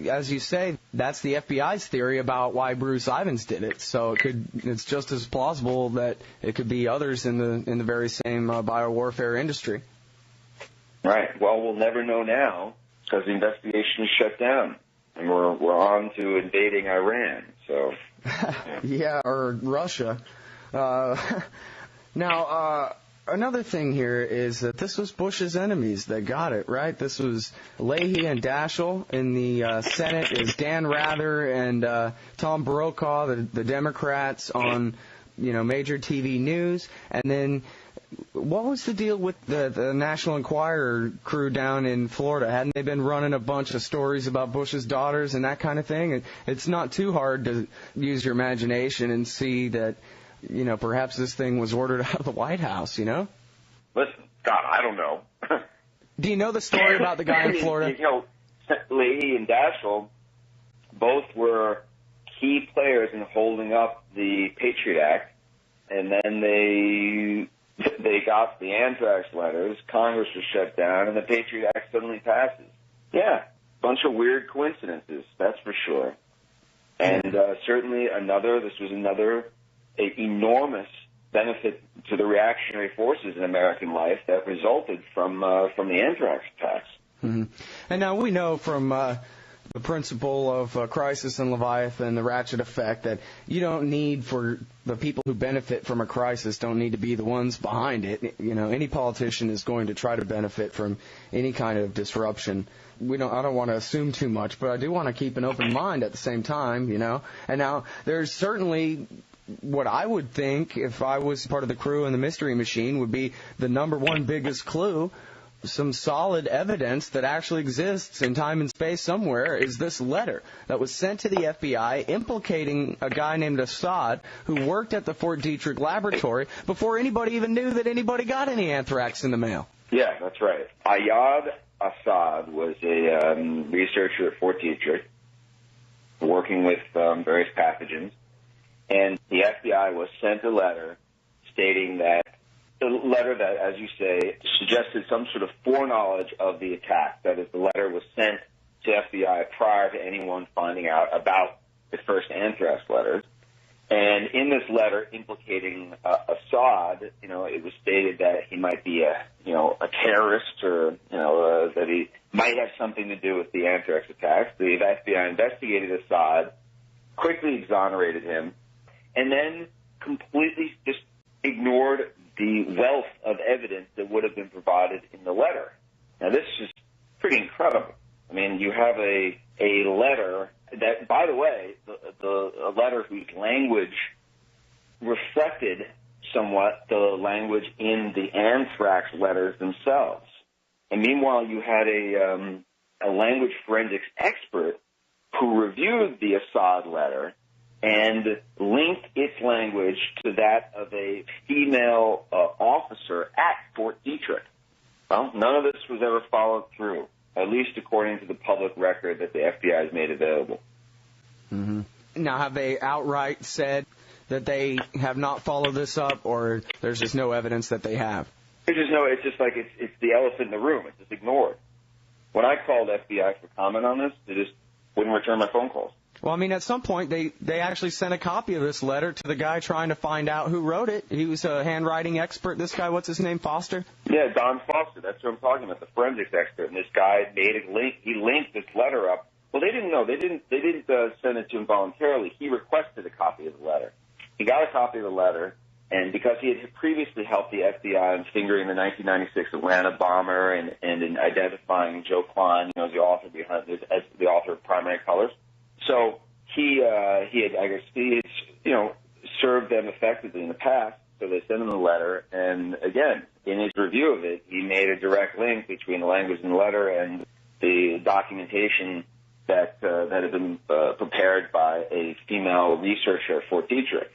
as you say, that's the FBI's theory about why Bruce Ivins did it. So it's just as plausible that it could be others in the very same biowarfare industry. Right. Well, we'll never know now because the investigation is shut down, and we're on to invading Iran. So yeah, or Russia. Now, another thing here is that this was Bush's enemies that got it, right? This was Leahy and Daschle. In the Senate is Dan Rather and Tom Brokaw, the Democrats, on major TV news. And then what was the deal with the National Enquirer crew down in Florida? Hadn't they been running a bunch of stories about Bush's daughters and that kind of thing? It's not too hard to use your imagination and see that, perhaps this thing was ordered out of the White House, Listen, God, I don't know. Do you know the story about the guy in Florida? Leahy and Daschle both were key players in holding up the Patriot Act, and then they got the Anthrax letters, Congress was shut down, and the Patriot Act suddenly passes. Yeah, bunch of weird coincidences, that's for sure. And certainly this was another enormous benefit to the reactionary forces in American life that resulted from the Anthrax attacks. Mm-hmm. And now we know from the principle of crisis and Leviathan, the ratchet effect, that you don't need for the people who benefit from a crisis don't need to be the ones behind it. Any politician is going to try to benefit from any kind of disruption. I don't want to assume too much, but I do want to keep an open mind at the same time, And now there's certainly what I would think, if I was part of the crew in the Mystery Machine, would be the number one biggest clue, some solid evidence that actually exists in time and space somewhere, is this letter that was sent to the FBI implicating a guy named Assad who worked at the Fort Detrick laboratory before anybody even knew that anybody got any anthrax in the mail. Yeah, that's right. Ayad Assad was a researcher at Fort Detrick working with various pathogens. And the FBI was sent a letter stating that, the letter that, as you say, suggested some sort of foreknowledge of the attack. That is, the letter was sent to FBI prior to anyone finding out about the first Anthrax letters. And in this letter implicating Assad, it was stated that he might be a terrorist, or that he might have something to do with the Anthrax attacks. The FBI investigated Assad, quickly exonerated him, and then completely just ignored the wealth of evidence that would have been provided in the letter. Now, this is pretty incredible. I mean, you have a letter that, by the way, a letter whose language reflected somewhat the language in the Anthrax letters themselves. And meanwhile, you had a language forensics expert who reviewed the Assad letter and linked its language to that of a female officer at Fort Detrick. Well, none of this was ever followed through, at least according to the public record that the FBI has made available. Mm-hmm. Now, have they outright said that they have not followed this up, or there's just no evidence that they have? It's just like it's the elephant in the room. It's just ignored. When I called FBI for comment on this, they just wouldn't return my phone calls. Well, I mean, at some point, they actually sent a copy of this letter to the guy trying to find out who wrote it. He was a handwriting expert. This guy, what's his name, Foster? Yeah, Don Foster. That's what I'm talking about, the forensics expert. And this guy made a link. He linked this letter up. Well, they didn't know. They didn't send it to him voluntarily. He requested a copy of the letter. He got a copy of the letter, and because he had previously helped the FBI in fingering the 1996 Atlanta bomber and in identifying Joe Klein, the author behind this, as the author of Primary Colors. So he had served them effectively in the past, so they sent him the letter. And again, in his review of it, he made a direct link between the language in the letter and the documentation that had been prepared by a female researcher at Fort Detrick.